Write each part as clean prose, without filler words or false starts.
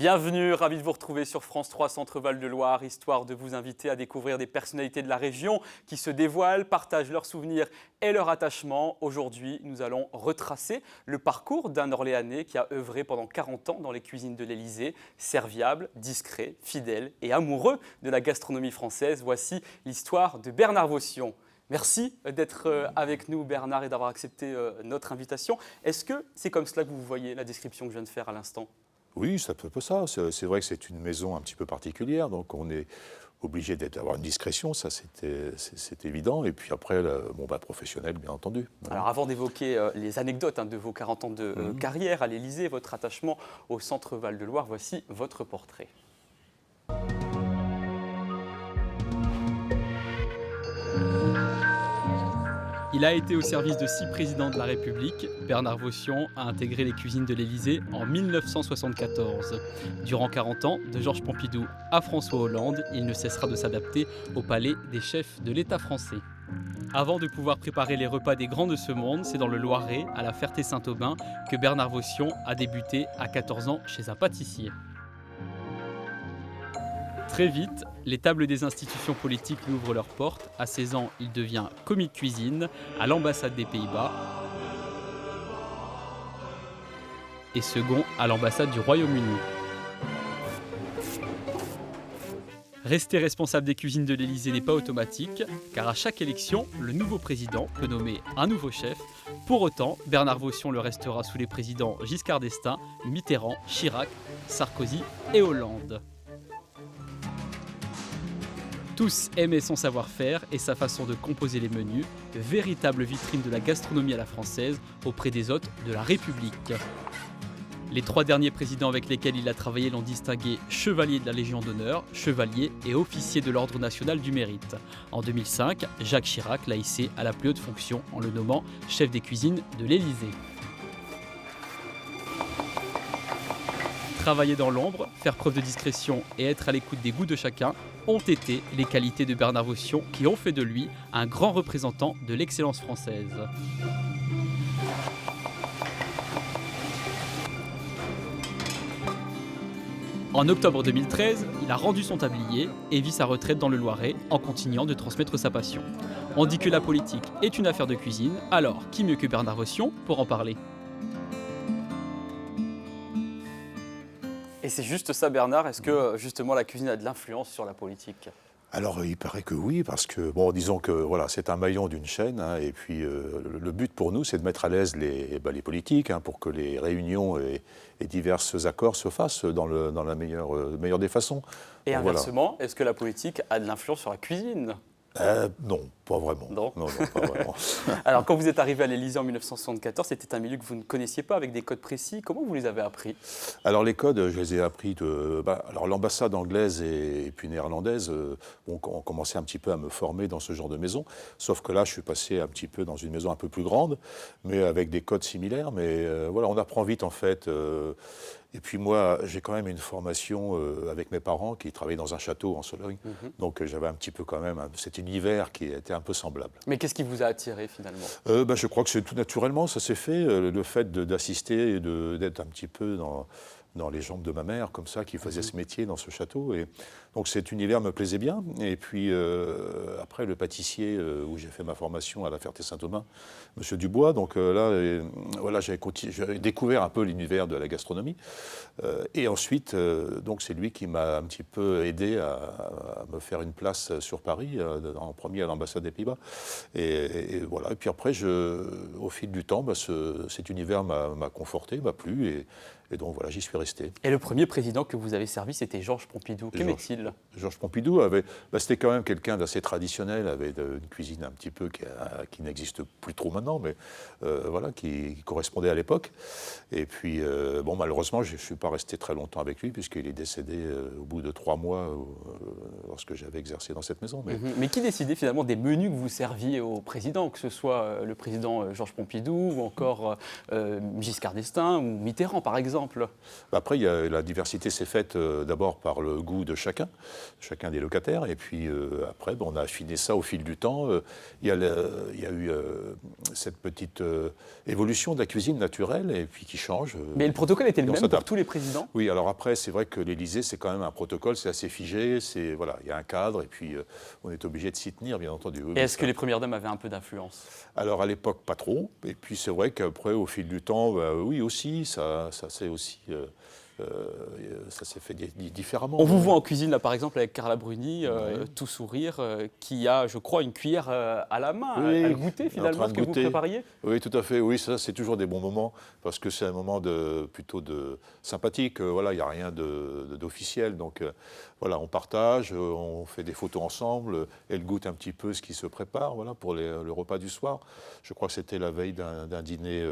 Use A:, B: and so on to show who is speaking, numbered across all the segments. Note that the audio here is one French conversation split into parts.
A: Bienvenue, ravi de vous retrouver sur France 3 Centre Val-de-Loire, histoire de vous inviter à découvrir des personnalités de la région qui se dévoilent, partagent leurs souvenirs et leur attachement. Aujourd'hui, nous allons retracer le parcours d'un Orléanais qui a œuvré pendant 40 ans dans les cuisines de l'Élysée, serviable, discret, fidèle et amoureux de la gastronomie française. Voici l'histoire de Bernard Vaution. Merci d'être avec nous, Bernard, et d'avoir accepté notre invitation. Est-ce que c'est comme cela que vous voyez la description que je viens de faire à l'instant ?
B: Oui, c'est un peu ça. C'est vrai que c'est une maison un petit peu particulière, donc on est obligé d'avoir une discrétion, ça c'est évident. Et puis après, professionnel, bien entendu.
A: Alors avant d'évoquer les anecdotes de vos 40 ans de carrière à l'Élysée, votre attachement au Centre Val-de-Loire, voici votre portrait.
C: Il a été au service de 6 présidents de la République. Bernard Vaution a intégré les cuisines de l'Élysée en 1974. Durant 40 ans, de Georges Pompidou à François Hollande, il ne cessera de s'adapter au palais des chefs de l'État français. Avant de pouvoir préparer les repas des grands de ce monde, c'est dans le Loiret, à la Ferté-Saint-Aubin, que Bernard Vaution a débuté à 14 ans chez un pâtissier. Très vite, les tables des institutions politiques lui ouvrent leurs portes. À 16 ans, il devient commis de cuisine à l'ambassade des Pays-Bas et second à l'ambassade du Royaume-Uni. Rester responsable des cuisines de l'Élysée n'est pas automatique, car à chaque élection, le nouveau président peut nommer un nouveau chef. Pour autant, Bernard Vaution le restera sous les présidents Giscard d'Estaing, Mitterrand, Chirac, Sarkozy et Hollande. Tous aimaient son savoir-faire et sa façon de composer les menus, véritable vitrine de la gastronomie à la française auprès des hôtes de la République. Les 3 derniers présidents avec lesquels il a travaillé l'ont distingué chevalier de la Légion d'honneur, chevalier et officier de l'Ordre national du mérite. En 2005, Jacques Chirac l'a hissé à la plus haute fonction en le nommant chef des cuisines de l'Élysée. Travailler dans l'ombre, faire preuve de discrétion et être à l'écoute des goûts de chacun ont été les qualités de Bernard Vaution qui ont fait de lui un grand représentant de l'excellence française. En octobre 2013, il a rendu son tablier et vit sa retraite dans le Loiret en continuant de transmettre sa passion. On dit que la politique est une affaire de cuisine, alors qui mieux que Bernard Vaution pour en parler ?
A: Et c'est juste ça, Bernard, est-ce que justement la cuisine a de l'influence sur la politique ?
B: Alors, il paraît que oui, parce que, disons que voilà, c'est un maillon d'une chaîne, et puis le but pour nous, c'est de mettre à l'aise les politiques, pour que les réunions et divers accords se fassent dans la meilleure des façons.
A: Et
B: donc,
A: inversement, est-ce que la politique a de l'influence sur la cuisine ?
B: Non, pas vraiment.
A: Non,
B: pas vraiment.
A: Alors, quand vous êtes arrivé à l'Élysée en 1974, c'était un milieu que vous ne connaissiez pas, avec des codes précis. Comment vous les avez appris ?
B: Alors, les codes, je les ai appris alors, l'ambassade anglaise et puis néerlandaise ont commencé un petit peu à me former dans ce genre de maison. Sauf que là, je suis passé un petit peu dans une maison un peu plus grande, mais avec des codes similaires. Mais on apprend vite, en fait. Et puis moi, j'ai quand même une formation avec mes parents qui travaillaient dans un château en Sologne. Donc j'avais un petit peu quand même cet univers qui était un peu semblable.
A: Mais qu'est-ce qui vous a attiré finalement ?
B: Je crois que c'est tout naturellement, ça s'est fait. Le fait d'assister et d'être un petit peu dans les jambes de ma mère, comme ça, qui faisait ce métier dans ce château. Et donc cet univers me plaisait bien. Et puis après, le pâtissier où j'ai fait ma formation à la Ferté-Saint-Aubin, Monsieur Dubois, donc j'ai découvert un peu l'univers de la gastronomie. Et ensuite, donc c'est lui qui m'a un petit peu aidé à me faire une place sur Paris, en premier à l'ambassade des Pays-Bas. Et voilà. Et puis après, au fil du temps, cet univers m'a conforté, m'a plu. Et donc voilà, j'y suis resté.
A: Et le premier président que vous avez servi, c'était Georges Pompidou. Qu'aimait-il ?
B: Georges Pompidou c'était quand même quelqu'un d'assez traditionnel, avec une cuisine un petit peu qui n'existe plus trop maintenant, mais qui correspondait à l'époque. Et puis, malheureusement, je ne suis pas resté très longtemps avec lui, puisqu'il est décédé au bout de 3 mois, lorsque j'avais exercé dans cette maison.
A: Mais qui décidait finalement des menus que vous serviez au président, que ce soit le président Georges Pompidou, ou encore Giscard d'Estaing, ou Mitterrand, par exemple ?
B: Après, la diversité s'est faite d'abord par le goût de chacun des locataires, et puis après, on a affiné ça au fil du temps. Il y a eu cette petite évolution de la cuisine naturelle, et puis qui change.
C: Mais le protocole était le même pour tous les présidents?
B: Oui, alors après, c'est vrai que l'Élysée, c'est quand même un protocole, c'est assez figé, voilà, il y a un cadre, et puis on est obligé de s'y tenir, bien entendu.
C: Et est-ce que les premières dames avaient un peu d'influence?
B: Alors à l'époque, pas trop, et puis c'est vrai qu'après, au fil du temps, oui aussi, ça s'est aussi... ça s'est fait différemment.
C: On vous voit en cuisine, là, par exemple, avec Carla Bruni, tout sourire, qui a, je crois, une cuillère à la main,
B: oui,
C: à le goûter, finalement, ce que vous prépariez.
B: Oui, tout à fait. Oui, ça, c'est toujours des bons moments, parce que c'est un moment plutôt sympathique. Voilà, il n'y a rien d'officiel. Donc, voilà, on partage, on fait des photos ensemble, elle goûte un petit peu ce qui se prépare, voilà, pour le repas du soir. Je crois que c'était la veille d'un dîner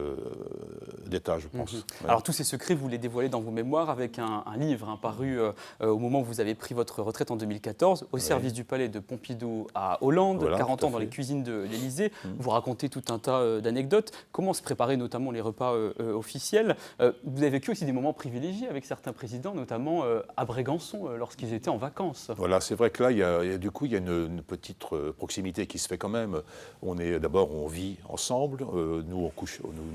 B: d'État, je pense. Ouais.
C: Alors, tous ces secrets, vous les dévoilez dans vos mémoires avec un livre paru au moment où vous avez pris votre retraite en 2014, au service du palais de Pompidou à Hollande, voilà, 40 ans dans les cuisines de l'Élysée. Vous racontez tout un tas d'anecdotes. Comment se préparer notamment les repas officiels. Vous avez vécu aussi des moments privilégiés avec certains présidents, notamment à Brégançon, lorsqu'ils étaient en vacances.
B: Voilà, c'est vrai que là, il y a une petite proximité qui se fait quand même. On vit ensemble, nous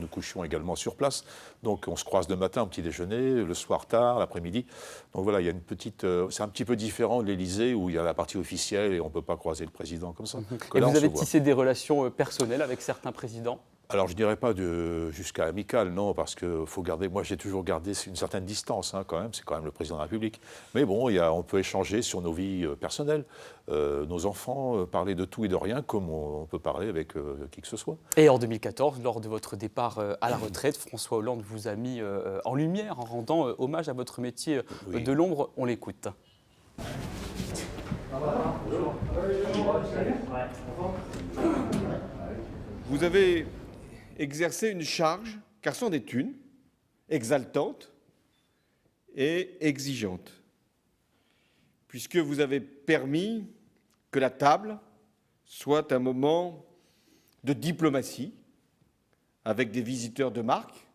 B: couchons également sur place, donc on se croise le matin au petit déjeuner, le soir tard, l'après-midi. Donc voilà, il y a une petite... c'est un petit peu différent de l'Élysée où il y a la partie officielle et on ne peut pas croiser le président comme ça.
C: Et là, vous avez tissé des relations personnelles avec certains présidents?
B: Alors, je ne dirais pas jusqu'à amical, non, parce qu'il faut garder... Moi, j'ai toujours gardé une certaine distance, quand même. C'est quand même le président de la République. Mais bon, on peut échanger sur nos vies personnelles. Nos enfants, parler de tout et de rien, comme on peut parler avec qui que ce soit.
C: Et en 2014, lors de votre départ à la retraite, François Hollande vous a mis en lumière en rendant hommage à votre métier de l'ombre. On l'écoute.
D: Vous avez exercer une charge, car c'en est une, exaltante et exigeante, puisque vous avez permis que la table soit un moment de diplomatie avec des visiteurs de marque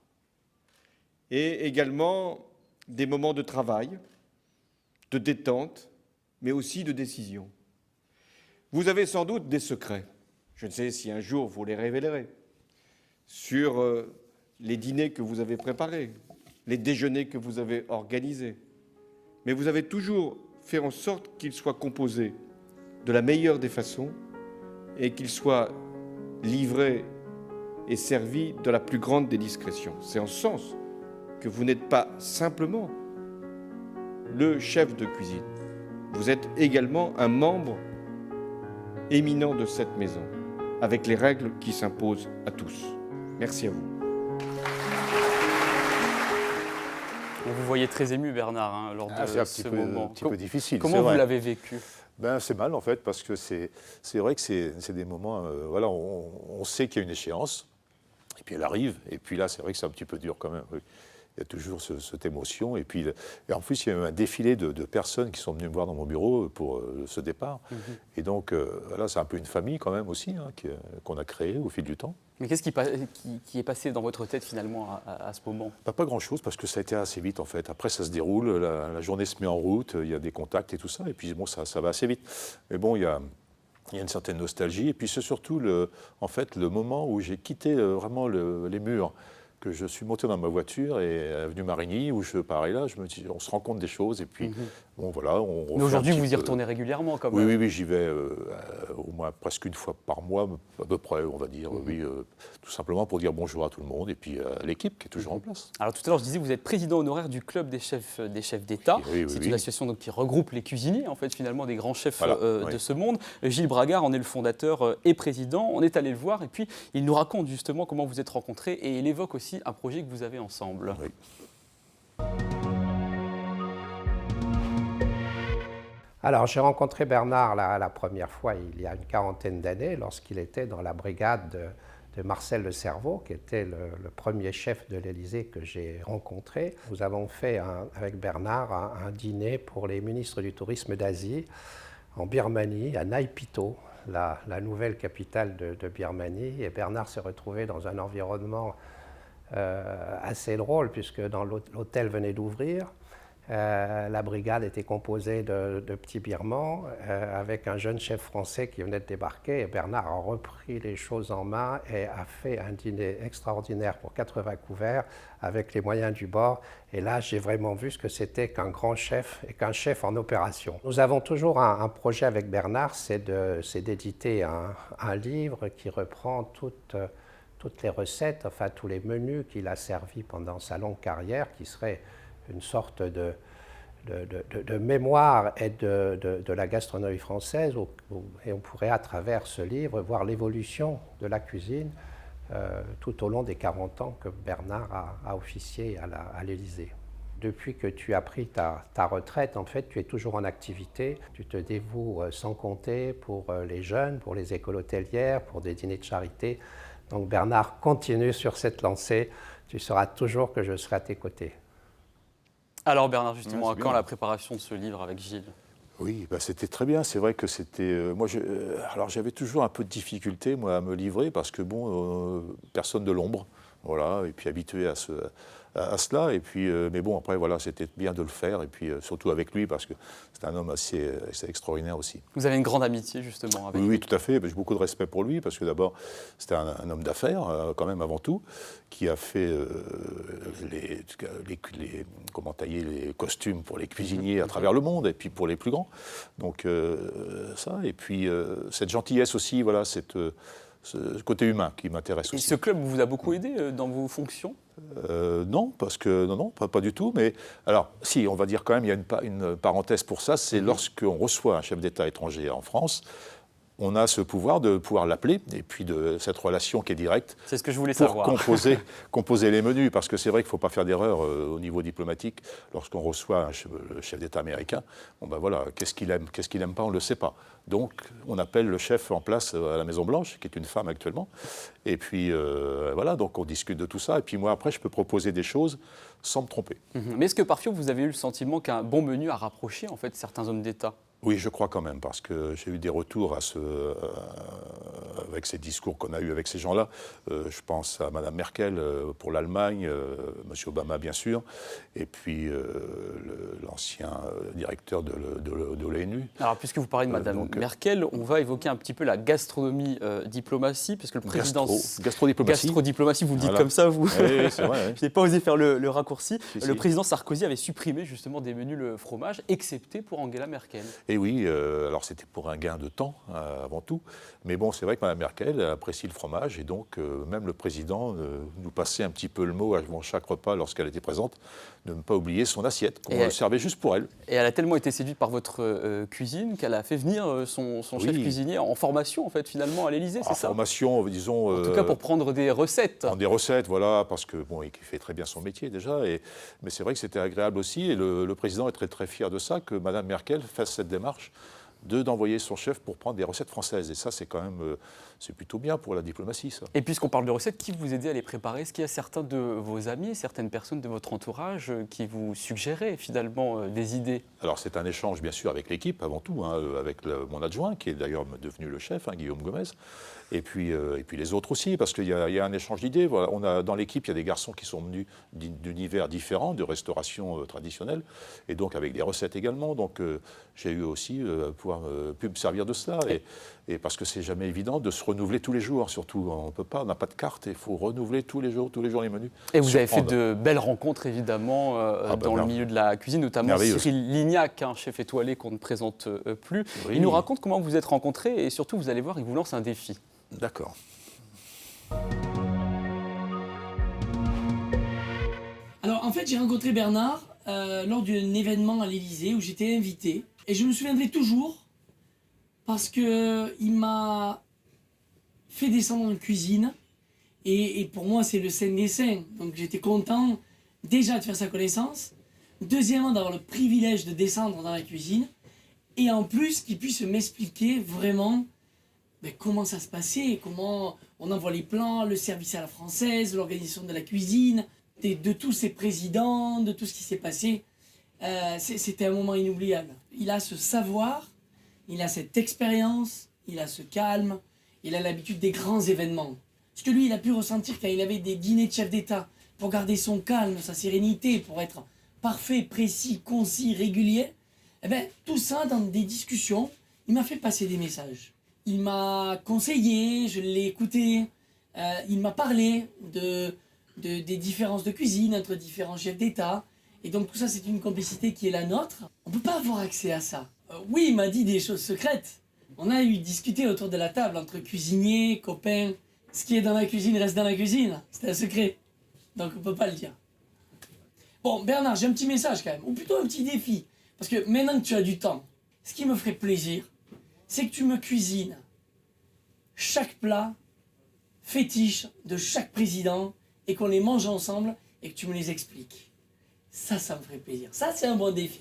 D: et également des moments de travail, de détente, mais aussi de décision. Vous avez sans doute des secrets, je ne sais si un jour vous les révélerez, sur les dîners que vous avez préparés, les déjeuners que vous avez organisés. Mais vous avez toujours fait en sorte qu'ils soient composés de la meilleure des façons et qu'ils soient livrés et servis de la plus grande des discrétions. C'est en ce sens que vous n'êtes pas simplement le chef de cuisine. Vous êtes également un membre éminent de cette maison, avec les règles qui s'imposent à tous. Merci à vous.
C: Vous voyez très ému, Bernard, lors de ce moment.
B: C'est un petit peu difficile.
C: Comment vous l'avez vécu?
B: C'est mal, en fait, parce que c'est vrai que c'est des moments... voilà, on sait qu'il y a une échéance, et puis elle arrive, et puis là, c'est vrai que c'est un petit peu dur quand même. Oui. Il y a toujours cette émotion. Et en plus, il y a eu un défilé de personnes qui sont venues me voir dans mon bureau pour ce départ. Et donc, là, c'est un peu une famille quand même aussi, qu'on a créée au fil du temps.
C: Mais qu'est-ce qui est passé dans votre tête finalement à ce moment?
B: Pas grand-chose, parce que ça a été assez vite en fait. Après, ça se déroule, la journée se met en route, il y a des contacts et tout ça. Et puis bon, ça va assez vite. Mais bon, il y a une certaine nostalgie. Et puis c'est surtout le moment où j'ai quitté vraiment les murs, que je suis monté dans ma voiture et avenue Marigny, où je pareil là, je me dis, on se rend compte des choses et puis bon voilà.
C: Mais aujourd'hui, vous y retournez régulièrement quand même.
B: Oui, j'y vais au moins presque une fois par mois, à peu près, on va dire. Oui, tout simplement pour dire bonjour à tout le monde et puis à l'équipe qui est toujours en place.
C: Alors tout à l'heure, je disais, vous êtes président honoraire du club des chefs d'État. C'est une association donc, qui regroupe les cuisiniers, en fait, finalement, des grands chefs de ce monde. Gilles Bragard en est le fondateur et président. On est allé le voir et puis il nous raconte justement comment vous êtes rencontrés et il évoque aussi un projet que vous avez ensemble. Oui.
E: Alors, j'ai rencontré Bernard la première fois il y a une quarantaine d'années, lorsqu'il était dans la brigade de Marcel Le Cerveau, qui était le premier chef de l'Élysée que j'ai rencontré. Nous avons fait avec Bernard un dîner pour les ministres du tourisme d'Asie en Birmanie, à Naypyidaw, la nouvelle capitale de Birmanie. Et Bernard s'est retrouvé dans un environnement assez drôle, puisque dans l'hôtel venait d'ouvrir. La brigade était composée de petits Birmans, avec un jeune chef français qui venait de débarquer. Et Bernard a repris les choses en main et a fait un dîner extraordinaire pour 80 couverts, avec les moyens du bord. Et là, j'ai vraiment vu ce que c'était qu'un grand chef et qu'un chef en opération. Nous avons toujours un projet avec Bernard, c'est d'éditer un livre qui reprend toutes les recettes, enfin tous les menus qu'il a servis pendant sa longue carrière, qui serait une sorte de mémoire et de la gastronomie française, et on pourrait à travers ce livre voir l'évolution de la cuisine tout au long des 40 ans que Bernard a officié à l'Élysée. Depuis que tu as pris ta retraite, en fait, tu es toujours en activité, tu te dévoues sans compter pour les jeunes, pour les écoles hôtelières, pour des dîners de charité. Donc Bernard, continue sur cette lancée, tu sauras toujours que je serai à tes côtés.
A: Alors Bernard, justement,
B: Ouais,
A: à quand la préparation de ce livre avec Gilles?
B: Oui, bah c'était très bien. C'est vrai que c'était. Alors j'avais toujours un peu de difficulté, moi, à me livrer, parce que, bon, personne de l'ombre, voilà, et puis habitué à cela. Et puis, mais bon, après, voilà, c'était bien de le faire, et puis surtout avec lui, parce que c'est un homme assez extraordinaire aussi.
A: Vous avez une grande amitié, justement, avec lui.
B: Oui, tout à fait. J'ai beaucoup de respect pour lui, parce que d'abord, c'était un homme d'affaires, quand même, avant tout, qui a fait comment tailler les costumes pour les cuisiniers à travers le monde, et puis pour les plus grands. Donc, ça, et puis cette gentillesse aussi, voilà, ce côté humain qui m'intéresse
A: Et
B: aussi.
A: ce club vous a beaucoup aidé dans vos fonctions?
B: Non, parce que non, pas du tout. Mais alors, si, on va dire quand même, il y a une parenthèse pour ça, c'est lorsqu'on reçoit un chef d'État étranger en France, on a ce pouvoir de pouvoir l'appeler, et puis de cette relation qui est directe.
A: C'est ce que je voulais
B: pour
A: savoir.
B: composer les menus, parce que c'est vrai qu'il ne faut pas faire d'erreur au niveau diplomatique. Lorsqu'on reçoit le chef d'État américain, bon ben voilà, qu'est-ce qu'il aime pas, on ne le sait pas. Donc on appelle le chef en place à la Maison-Blanche, qui est une femme actuellement, et puis voilà, donc on discute de tout ça, et puis moi après je peux proposer des choses sans me tromper.
A: Mais est-ce que parfois vous avez eu le sentiment qu'un bon menu a rapproché en fait certains hommes d'État?
B: Oui, je crois quand même, parce que j'ai eu des retours avec ces discours qu'on a eus avec ces gens-là. Je pense à Mme Merkel pour l'Allemagne, M. Obama bien sûr, et puis l'ancien directeur de l'ONU.
A: Alors, puisque vous parlez de Mme Merkel, on va évoquer un petit peu la gastronomie diplomatie, parce que le président... Gastrodiplomatie, vous le dites comme ça, vous.
B: Oui, c'est vrai. Oui.
A: Je n'ai pas osé faire le raccourci.
B: Si.
A: Président Sarkozy avait supprimé justement des menus le fromage, excepté pour Angela Merkel.
B: Et oui, alors c'était pour un gain de temps avant tout, mais bon, c'est vrai que Mme Merkel apprécie le fromage, et donc même le président nous passait un petit peu le mot avant chaque repas lorsqu'elle était présente, de ne pas oublier son assiette, qu'on servait juste pour elle.
A: Et elle a tellement été séduite par votre cuisine qu'elle a fait venir son chef cuisinier en formation, en fait, finalement, à l'Élysée, c'est ça? En
B: formation, disons...
A: En tout cas, pour prendre des recettes.
B: Des recettes, voilà, parce que, bon, il fait très bien son métier déjà, mais c'est vrai que c'était agréable aussi, et le président est très, très fier de ça, que Mme Merkel fasse cette démarche d'envoyer son chef pour prendre des recettes françaises. Et ça, c'est quand même, c'est plutôt bien pour la diplomatie, ça.
A: Et puisqu'on parle de recettes, qui vous aidait à les préparer? Est-ce qu'il y a certains de vos amis, certaines personnes de votre entourage qui vous suggéraient finalement des idées?
B: Alors, c'est un échange, bien sûr, avec l'équipe, avant tout, avec mon adjoint, qui est d'ailleurs devenu le chef, Guillaume Gomez, et puis les autres aussi, parce qu'il y a un échange d'idées. Voilà, dans l'équipe, il y a des garçons qui sont venus d'univers différents, de restauration traditionnelle, et donc avec des recettes également. Donc, j'ai eu aussi pu me servir de cela, et parce que c'est jamais évident de se renouveler tous les jours, surtout. On n'a pas de carte, il faut renouveler tous les jours les menus.
A: Et vous avez fait de belles rencontres, évidemment, dans le milieu de la cuisine, notamment Cyril Lignac, un chef étoilé qu'on ne présente plus. Oui. Il nous raconte comment vous êtes rencontrés, et surtout, vous allez voir, il vous lance un défi.
B: D'accord.
F: Alors, en fait, j'ai rencontré Bernard lors d'un événement à l'Élysée où j'étais invité. Et je me souviendrai toujours parce qu'il m'a fait descendre en cuisine. Et pour moi, c'est le saint des saints. Donc, j'étais content déjà de faire sa connaissance. Deuxièmement, d'avoir le privilège de descendre dans la cuisine. Et en plus, qu'il puisse m'expliquer vraiment comment ça se passait, comment on envoie les plans, le service à la française, l'organisation de la cuisine, de tous ces présidents, de tout ce qui s'est passé. C'était un moment inoubliable. Il a ce savoir, il a cette expérience, il a ce calme, il a l'habitude des grands événements. Ce que lui, il a pu ressentir quand il avait des dîners de chefs d'État, pour garder son calme, sa sérénité, pour être parfait, précis, concis, régulier, eh bien, tout ça dans des discussions, il m'a fait passer des messages. Il m'a conseillé, je l'ai écouté, il m'a parlé des différences de cuisine entre différents chefs d'État. Et donc tout ça, c'est une complicité qui est la nôtre. On ne peut pas avoir accès à ça. Oui, il m'a dit des choses secrètes. On a eu discuté autour de la table entre cuisiniers, copains. Ce qui est dans la cuisine reste dans la cuisine. C'est un secret. Donc on ne peut pas le dire. Bon, Bernard, j'ai un petit message quand même. Ou plutôt un petit défi. Parce que maintenant que tu as du temps, ce qui me ferait plaisir, c'est que tu me cuisines chaque plat fétiche de chaque président et qu'on les mange ensemble et que tu me les expliques. Ça me ferait plaisir. Ça, c'est un bon défi.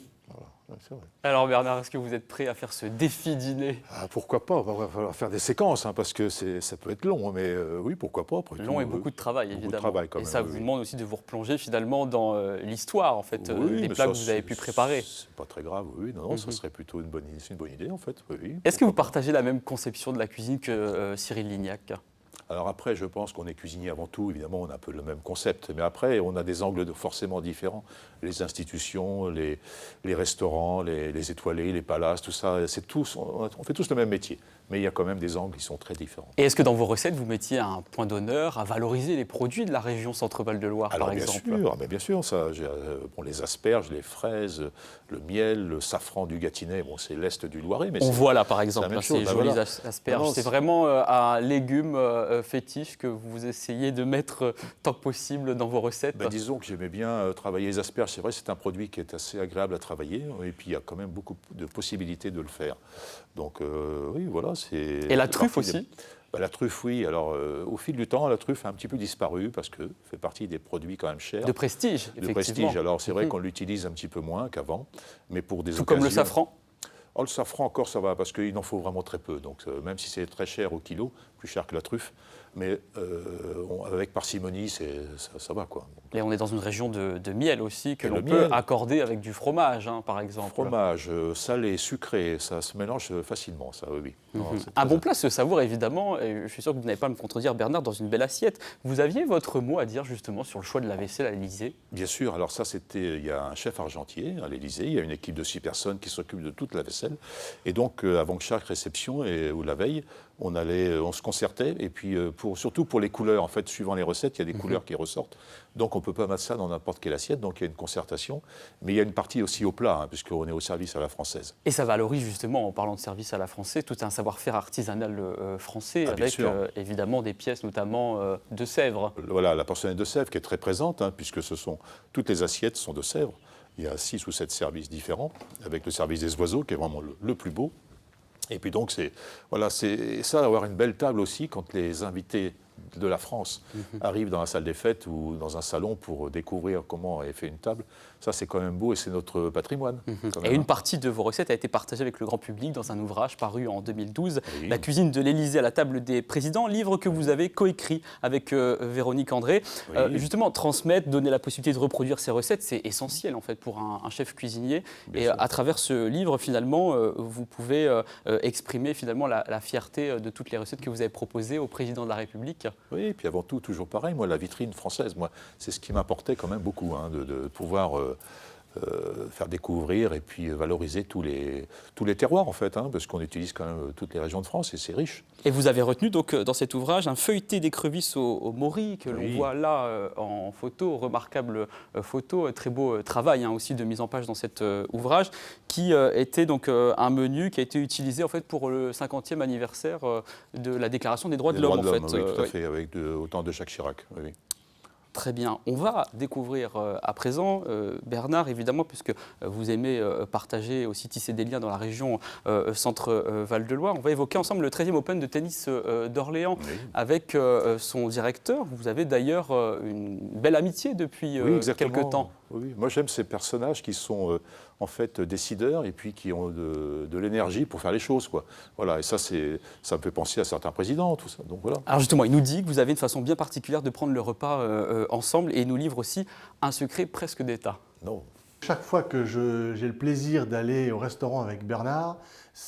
B: C'est vrai.
A: Alors Bernard, est-ce que vous êtes prêt à faire ce défi dîner?
B: Pourquoi pas? Il va falloir faire des séquences, hein, parce que ça peut être long, mais oui, pourquoi pas. Après
A: Long
B: tout,
A: et beaucoup de travail,
B: beaucoup de
A: évidemment.
B: travail, quand
A: et
B: même,
A: ça
B: oui,
A: vous
B: oui.
A: demande aussi de vous replonger finalement dans l'histoire, en fait,
B: Oui,
A: des
B: mais
A: plats
B: ça,
A: que vous avez pu préparer.
B: C'est pas très grave, oui, non, ça serait plutôt une bonne idée, en fait. Oui,
A: Est-ce que vous
B: pourquoi pas.
A: partagez la même conception de la cuisine que Cyril Lignac?
B: Alors après, je pense qu'on est cuisinier avant tout, évidemment, on a un peu le même concept, mais après, on a des angles forcément différents. Les institutions, les restaurants, les étoilés, les palaces, tout ça, on fait tous le même métier, mais il y a quand même des angles qui sont très différents.
A: Et est-ce que dans vos recettes, vous mettiez un point d'honneur à valoriser les produits de la région Centre-Val de Loire,
B: Alors
A: par
B: bien
A: exemple?
B: sûr, mais bien sûr, ça, les asperges, les fraises, le miel, le safran du Gâtinais, bon, c'est l'est du Loiret, mais
A: On
B: c'est
A: voit là, par exemple,
B: la même
A: ces
B: chose,
A: jolies
B: voilà.
A: asperges.
B: Non,
A: C'est
B: c'est-
A: vraiment un légume fétiche que vous essayez de mettre tant que possible dans vos recettes.
B: Ben, disons que j'aimais bien travailler les asperges. C'est vrai, c'est un produit qui est assez agréable à travailler. Et puis, il y a quand même beaucoup de possibilités de le faire. Donc, oui, voilà.
A: Et la truffe aussi?
B: Ben, la truffe, oui. Alors, au fil du temps, la truffe a un petit peu disparu parce que ça fait partie des produits quand même chers.
A: De prestige,
B: De
A: effectivement.
B: prestige. Alors, c'est vrai qu'on l'utilise un petit peu moins qu'avant. Mais pour des
A: Tout comme le
B: occasions-
A: safran.
B: Oh, le safran, encore, ça va, parce qu'il en faut vraiment très peu. Donc, même si c'est très cher au kilo, plus cher que la truffe, mais avec parcimonie, ça va, quoi.
A: Et on est dans une région de miel aussi, que
B: Et
A: l'on
B: le
A: peut
B: miel.
A: accorder avec du fromage, hein, par exemple.
B: Fromage, salé, sucré, ça se mélange facilement, ça, oui. Non, c'est
A: Un
B: très-
A: bon plat se savoure évidemment, et je suis sûr que vous n'allez pas me contredire, Bernard, dans une belle assiette. Vous aviez votre mot à dire justement sur le choix de la vaisselle à l'Élysée?
B: Bien sûr, alors ça, il y a un chef argentier à l'Élysée, il y a une équipe de 6 personnes qui s'occupe de toute la vaisselle. Et donc, avant chaque réception ou la veille, on se concertait, et puis surtout pour les couleurs, en fait, suivant les recettes, il y a des couleurs qui ressortent. Donc, on ne peut pas mettre ça dans n'importe quelle assiette, donc il y a une concertation. Mais il y a une partie aussi au plat, hein, puisqu'on est au service à la française.
A: Et ça valorise justement, en parlant de service à la française, tout un savoir-faire artisanal français,
B: Ah, bien
A: avec
B: sûr.
A: évidemment des pièces notamment de Sèvres.
B: Voilà, la porcelaine de Sèvres qui est très présente, hein, puisque toutes les assiettes sont de Sèvres. Il y a 6 ou 7 services différents, avec le service des oiseaux qui est vraiment le plus beau. Et puis donc, c'est ça, avoir une belle table aussi quand les invités de la France arrivent dans la salle des fêtes ou dans un salon pour découvrir comment est fait une table. Ça, c'est quand même beau et c'est notre patrimoine. quand
A: Et
B: même,
A: une
B: hein.
A: partie de vos recettes a été partagée avec le grand public dans un ouvrage paru en 2012,
B: Oui.
A: La cuisine de l'Élysée à la table des présidents, livre que vous avez coécrit avec Véronique André.
B: Oui.
A: Justement, transmettre, donner la possibilité de reproduire ces recettes, c'est essentiel en fait pour un chef cuisinier.
B: Bien
A: Et
B: sûr.
A: à travers ce livre, finalement, vous pouvez exprimer finalement la fierté de toutes les recettes que vous avez proposées au président de la République.
B: Oui, et puis avant tout, toujours pareil, moi, la vitrine française, moi, c'est ce qui m'importait quand même beaucoup, hein, de pouvoir faire découvrir et puis valoriser tous les terroirs, en fait, hein, parce qu'on utilise quand même toutes les régions de France et c'est riche.
A: Et vous avez retenu donc dans cet ouvrage un feuilleté d'écrevisses au Maury que l'on
B: Oui.
A: voit là en photo, remarquable photo, très beau travail hein, aussi de mise en page dans cet ouvrage, qui était donc un menu qui a été utilisé en fait pour le 50e anniversaire de la Déclaration des droits de
B: Les
A: l'homme
B: droits
A: en
B: de
A: fait.
B: l'homme, oui, tout à
A: Oui.
B: fait, avec autant de Jacques Chirac. Oui, oui.
A: Très bien. On va découvrir à présent, Bernard, évidemment, puisque vous aimez partager aussi tisser des liens dans la région Centre-Val de Loire. On va évoquer ensemble le 13e Open de tennis d'Orléans
B: Oui.
A: avec son directeur. Vous avez d'ailleurs une belle amitié depuis
B: Oui, exactement.
A: quelques temps.
B: Oui, moi j'aime ces personnages qui sont en fait décideurs et puis qui ont de l'énergie pour faire les choses, quoi. Voilà, et ça me fait penser à certains présidents, tout ça. Donc voilà.
A: Alors justement, il nous dit que vous avez une façon bien particulière de prendre le repas ensemble et il nous livre aussi un secret presque d'État.
B: Non.
G: Chaque fois que j'ai le plaisir d'aller au restaurant avec Bernard,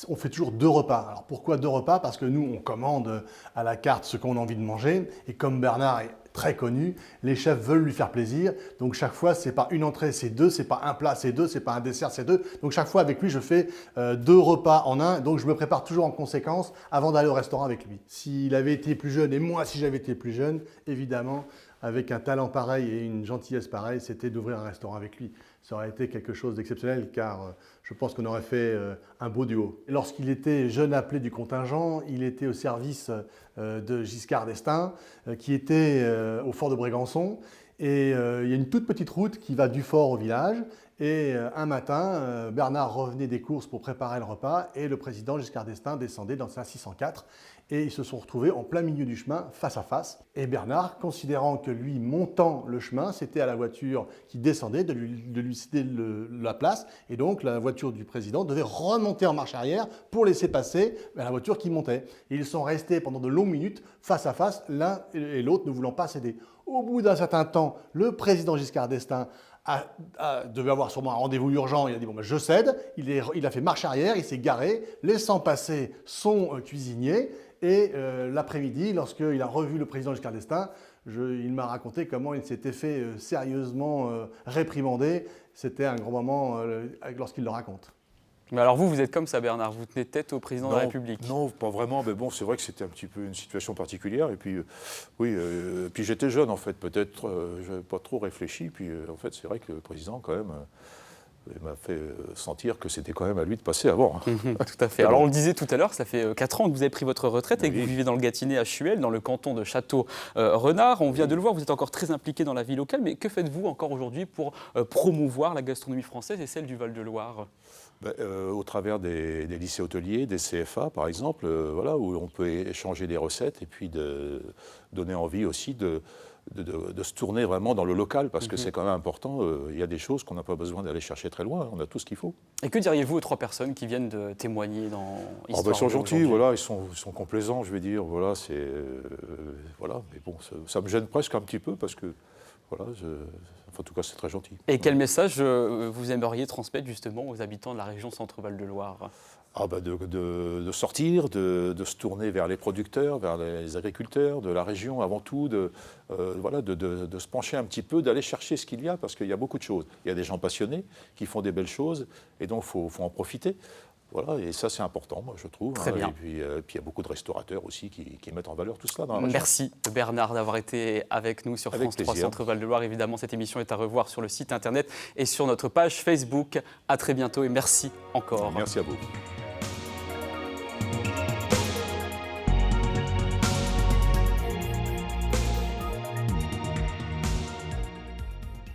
G: on fait toujours 2 repas. Alors pourquoi 2 repas? Parce que nous, on commande à la carte ce qu'on a envie de manger. Et comme Bernard est très connu. Les chefs veulent lui faire plaisir. Donc chaque fois, c'est pas une entrée, c'est deux, c'est pas un plat, c'est deux, c'est pas un dessert, c'est deux. Donc chaque fois, avec lui, je fais 2 repas en un. Donc je me prépare toujours en conséquence avant d'aller au restaurant avec lui. S'il avait été plus jeune et moi, si j'avais été plus jeune, évidemment, avec un talent pareil et une gentillesse pareille, c'était d'ouvrir un restaurant avec lui. Ça aurait été quelque chose d'exceptionnel car je pense qu'on aurait fait un beau duo. Lorsqu'il était jeune appelé du contingent, il était au service de Giscard d'Estaing qui était au fort de Brégançon. Et il y a une toute petite route qui va du fort au village. Et un matin, Bernard revenait des courses pour préparer le repas et le président Giscard d'Estaing descendait dans sa 604 et ils se sont retrouvés en plein milieu du chemin, face à face. Et Bernard, considérant que lui, montant le chemin, c'était à la voiture qui descendait de lui céder la place et donc la voiture du président devait remonter en marche arrière pour laisser passer la voiture qui montait. Et ils sont restés pendant de longues minutes face à face, l'un et l'autre ne voulant pas céder. Au bout d'un certain temps, le président Giscard d'Estaing devait avoir sûrement un rendez-vous urgent, il a dit bon ben je cède, il a fait marche arrière, il s'est garé, laissant passer son cuisinier et l'après-midi, lorsqu'il a revu le président Giscard d'Estaing, il m'a raconté comment il s'était fait sérieusement réprimander, c'était un grand moment lorsqu'il le raconte.
A: Mais alors vous êtes comme ça, Bernard, vous tenez tête au président de la République.
B: Non, pas vraiment, mais bon, c'est vrai que c'était un petit peu une situation particulière. Et puis, oui, puis j'étais jeune, en fait, peut-être, je n'avais pas trop réfléchi. Puis, en fait, c'est vrai que le président, quand même, m'a fait sentir que c'était quand même à lui de passer avant.
A: Tout à fait. Alors, on le disait tout à l'heure, ça fait 4 ans que vous avez pris votre retraite et que
B: Oui.
A: vous vivez dans le Gâtinais à Chuel, dans le canton de Château-Renard. On vient de le voir, vous êtes encore très impliqué dans la vie locale, mais que faites-vous encore aujourd'hui pour promouvoir la gastronomie française et celle du Val-de-Loire ?
B: Au travers des lycées hôteliers, des CFA par exemple, voilà, où on peut échanger des recettes et puis de donner envie aussi de se tourner vraiment dans le local parce que c'est quand même important. Il y a des choses qu'on n'a pas besoin d'aller chercher très loin, on a tout ce qu'il faut.
A: Et que diriez-vous aux 3 personnes qui viennent de témoigner dans Histoire
B: Ils sont gentils,
A: aujourd'hui ?
B: voilà, ils sont complaisants, je vais dire. Voilà, voilà, mais bon, ça me gêne presque un petit peu parce que voilà, en tout cas, c'est très gentil.
A: Et quel message vous aimeriez transmettre justement aux habitants de la région Centre-Val de Loire ?
B: De sortir, de se tourner vers les producteurs, vers les agriculteurs de la région avant tout, de se pencher un petit peu, d'aller chercher ce qu'il y a, parce qu'il y a beaucoup de choses. Il y a des gens passionnés qui font des belles choses, et donc il faut en profiter. Voilà, et ça c'est important, moi je trouve.
A: Très bien.
B: Et puis il y a beaucoup de restaurateurs aussi qui mettent en valeur tout cela dans la région.
A: Merci Bernard d'avoir été avec nous sur France 3 Centre-Val de Loire. Évidemment, cette émission est à revoir sur le site internet et sur notre page Facebook. À très bientôt et merci encore.
B: Merci à vous.